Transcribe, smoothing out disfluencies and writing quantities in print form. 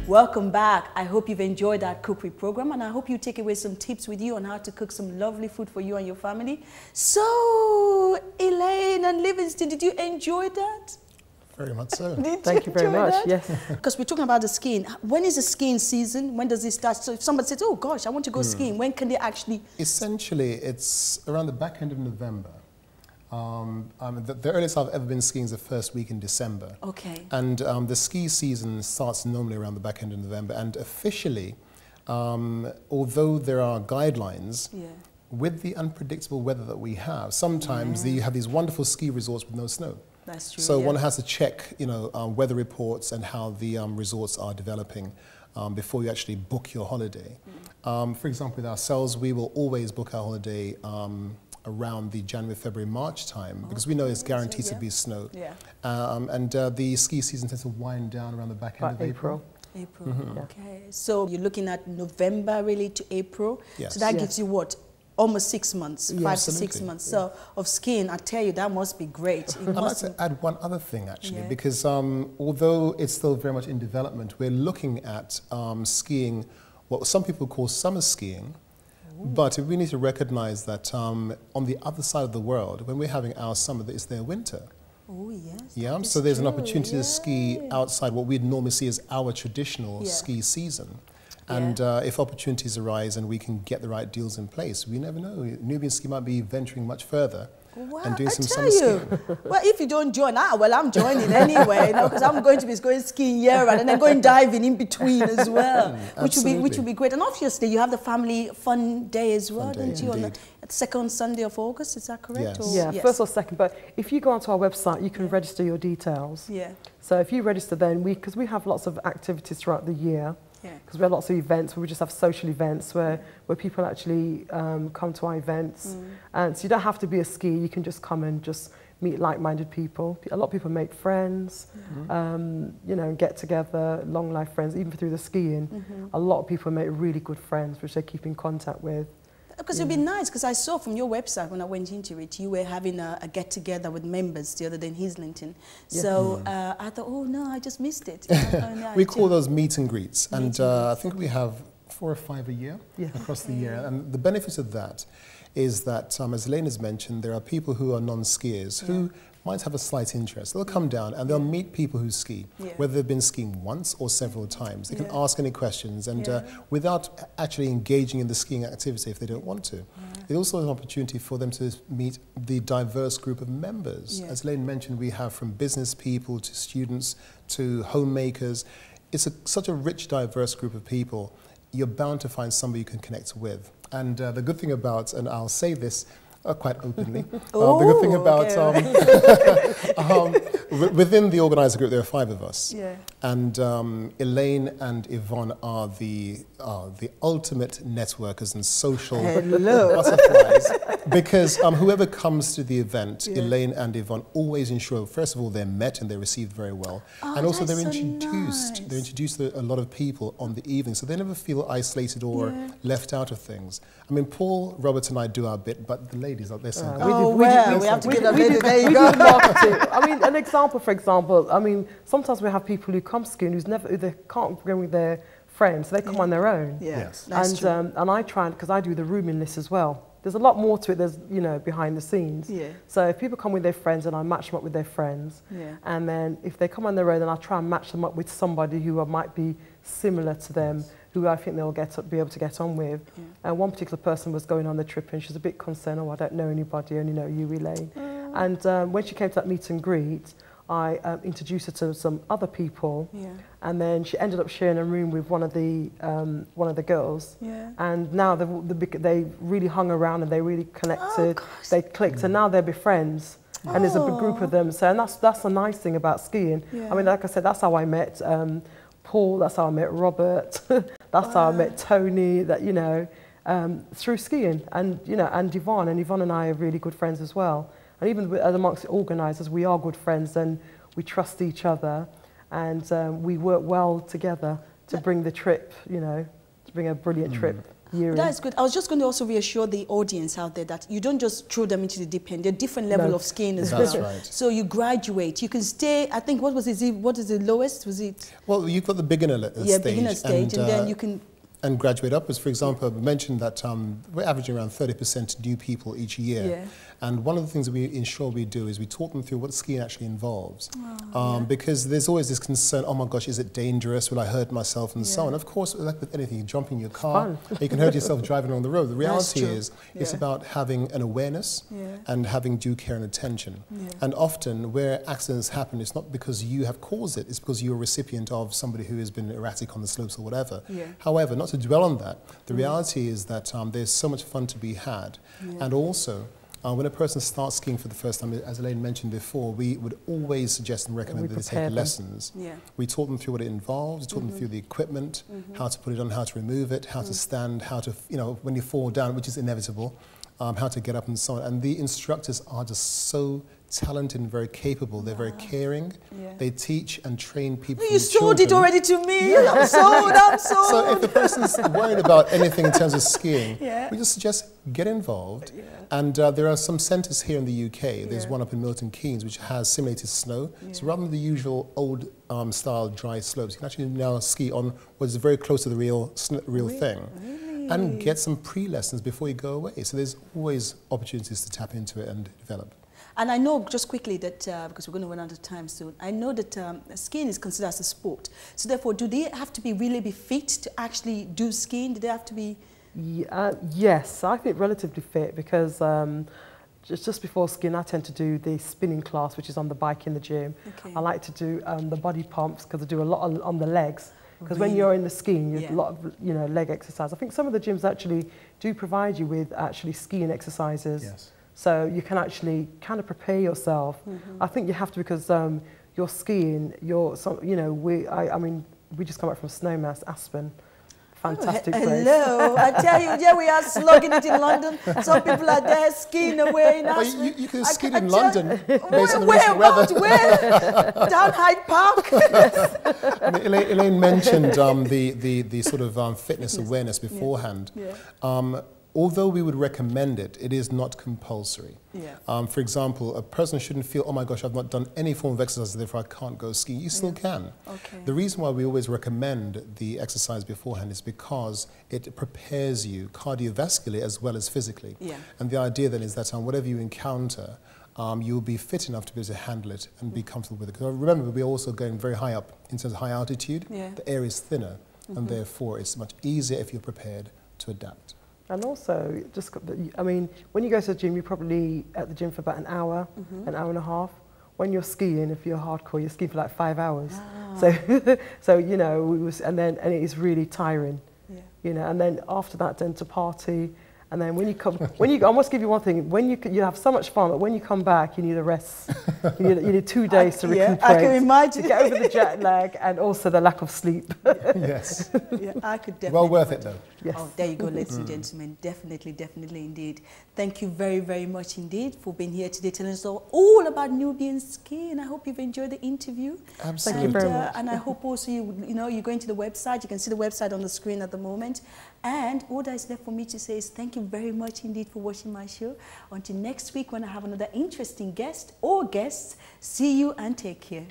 Welcome back. I hope you've enjoyed that cookery program, and I hope you take away some tips with you on how to cook some lovely food for you and your family. So, Elaine and Livingston, did you enjoy that? Very much so. Thank you very much. Yes. Because we're talking about the skiing. When is the skiing season? When does it start? So if somebody says, oh gosh, I want to go skiing, when can they actually? Essentially, it's around the back end of November. The earliest I've ever been skiing is the first week in December. Okay. And the ski season starts normally around the back end of November. And officially, although there are guidelines, with the unpredictable weather that we have, sometimes you have these wonderful ski resorts with no snow. That's true. So one has to check, weather reports and how the resorts are developing before you actually book your holiday. For example, with ourselves, we will always book our holiday around the January, February, March time, because we know it's guaranteed to be snow. And the ski season tends to wind down around the back end of April. Okay. So you're looking at November really to April. Yes. So that gives you what? Almost 6 months, 5 to 6 months. So of skiing, I tell you, that must be great. I'd like to add one other thing actually, because although it's still very much in development, we're looking at skiing, what some people call summer skiing. But we need to recognize that on the other side of the world, when we're having our summer, it's their winter. Oh, yes. Yeah, so there's an opportunity to ski outside what we'd normally see as our traditional ski season. And if opportunities arise and we can get the right deals in place, we never know. Nubian Ski might be venturing much further and doing some summer skiing. Well, if you don't join, I'm joining anyway, because I'm going to be going skiing year round and then going diving in between as well, which will be great. And obviously, you have the family fun day as well, don't you? On the second Sunday of August, is that correct? Yes. Yeah, first or second. But if you go onto our website, you can register your details. Yeah. So if you register, then because we have lots of activities throughout the year. Because we have lots of events where we just have social events where people actually come to our events. And so you don't have to be a skier, you can just come and just meet like-minded people. A lot of people make friends, get together, long life friends, even through the skiing. A lot of people make really good friends, which they keep in contact with. Because it'd be nice, because I saw from your website when I went into it, you were having a get-together with members the other day in Islington. So I thought, oh no, I just missed it. We call those meet and greets, and I think we have 4 or 5 a year across the year. And the benefit of that is that, as Elaine has mentioned, there are people who are non-skiers who might have a slight interest. They'll come down and they'll meet people who ski, whether they've been skiing once or several times. They can ask any questions and without actually engaging in the skiing activity if they don't want to. It's also an opportunity for them to meet the diverse group of members. As Elaine mentioned, we have from business people to students to homemakers. It's such a rich, diverse group of people. You're bound to find somebody you can connect with. And the good thing about, and I'll say this quite openly, the good thing about, within the organizer group, there are 5 of us. And Elaine and Yvonne are the ultimate networkers and social butterflies. Because whoever comes to the event, Elaine and Yvonne always ensure, first of all, they're met and they're received very well. And also they're introduced. So they're introduced to a lot of people on the evening, so they never feel isolated or left out of things. I mean, Paul, Robertson and I do our bit, but the ladies out there so good. We have to get a lady. There you go. Marketing. I mean, an example, for example, I mean, sometimes we have people who come skiing they can't go with their friends, so they come on their own. And I try, because I do the rooming list as well. There's a lot more to it, there's, behind the scenes. So if people come with their friends, and I match them up with their friends. And then if they come on their own, then I try and match them up with somebody who might be similar to them, who I think they'll be able to get on with. And one particular person was going on the trip and she was a bit concerned, I don't know anybody, I only know you, Elaine. And when she came to that meet and greet, I introduced her to some other people, and then she ended up sharing a room with one of the girls. And now they really hung around and they really connected. They clicked, and now they're friends. And there's a big group of them. So, and that's a nice thing about skiing. I mean, like I said, that's how I met Paul. That's how I met Robert. That's how I met Tony. Through skiing, and and Yvonne and I are really good friends as well. And even amongst the organisers, we are good friends and we trust each other, and we work well together to bring the trip, to bring a brilliant trip. year in. That's good. I was just going to also reassure the audience out there that you don't just throw them into the deep end. They're different level of skiing as well. That's right. So you graduate. You can stay, I think, what is the lowest? Was it? Well, you've got the beginner stage. Yeah, beginner stage, and then you can... And graduate upwards. For example, I mentioned that we're averaging around 30% new people each year. Yeah. And one of the things that we ensure we do is we talk them through what skiing actually involves. Oh, because there's always this concern, oh my gosh, is it dangerous? Will I hurt myself? And so on. Of course, like with anything, you jump in your car, you can hurt yourself driving along the road. The reality is, it's about having an awareness and having due care and attention. And often, where accidents happen, it's not because you have caused it, it's because you're a recipient of somebody who has been erratic on the slopes or whatever. However, not to dwell on that, the reality is that there's so much fun to be had. And also, when a person starts skiing for the first time, as Elaine mentioned before, we would always suggest and recommend that they take lessons. We taught them through what it involves, we taught them through the equipment, how to put it on, how to remove it, how to stand, how to, when you fall down, which is inevitable, how to get up and so on. And the instructors are just so talented and very capable. They're very caring. They teach and train people. You sold it already to me. I'm sold. So if the person's worried about anything in terms of skiing, we just suggest get involved. And there are some centres here in the UK. There's one up in Milton Keynes which has simulated snow. So rather than the usual old style dry slopes, you can actually now ski on what is very close to the real thing. And get some pre-lessons before you go away. So there's always opportunities to tap into it and develop. And I know, just quickly, that, because we're going to run out of time soon, I know that skiing is considered as a sport. So therefore, do they have to really be fit to actually do skiing? Do they have to be... Yes, I think relatively fit, because just before skiing, I tend to do the spinning class, which is on the bike in the gym. I like to do the body pumps, because I do a lot on the legs. Because when you're in the skiing, you have a lot of leg exercise. I think some of the gyms actually do provide you with actually skiing exercises. So you can actually kind of prepare yourself. I think you have to, because you're skiing, I mean, we just come back from Snowmass, Aspen. Fantastic place. Hello, I tell you, yeah, we are slugging it in London. Some people are there skiing away in Aspen. Well, you can ski in London based on the recent weather. Where? Down Hyde Park? I mean, Elaine mentioned the sort of fitness awareness beforehand. Although we would recommend it, it is not compulsory. For example, a person shouldn't feel, oh my gosh, I've not done any form of exercise, therefore I can't go skiing. You still can. The reason why we always recommend the exercise beforehand is because it prepares you cardiovascularly as well as physically. And the idea then is that whatever you encounter, you'll be fit enough to be able to handle it and be comfortable with it. Because remember, we're also going very high up in terms of high altitude. The air is thinner, and therefore it's much easier if you're prepared to adapt. And also, I mean, when you go to the gym, you're probably at the gym for about an hour and a half. When you're skiing, if you're hardcore, you're skiing for like 5 hours. So and it is really tiring. And then after that, then to party. And then when you come, I must give you one thing, you have so much fun, but when you come back, you need a rest. You need 2 days to recuperate. I can imagine. To get over the jet lag and also the lack of sleep. Yes. I could definitely. Well worth it, though. Yes. Oh, there you go, ladies and gentlemen. Definitely, definitely indeed. Thank you very, very much indeed for being here today, telling us all about Nubian skiing. I hope you've enjoyed the interview. Absolutely. Thank you very much. And I hope also you're going to the website. You can see the website on the screen at the moment. And all that is left for me to say is thank you very much indeed for watching my show. Until next week when I have another interesting guest or guests, see you and take care.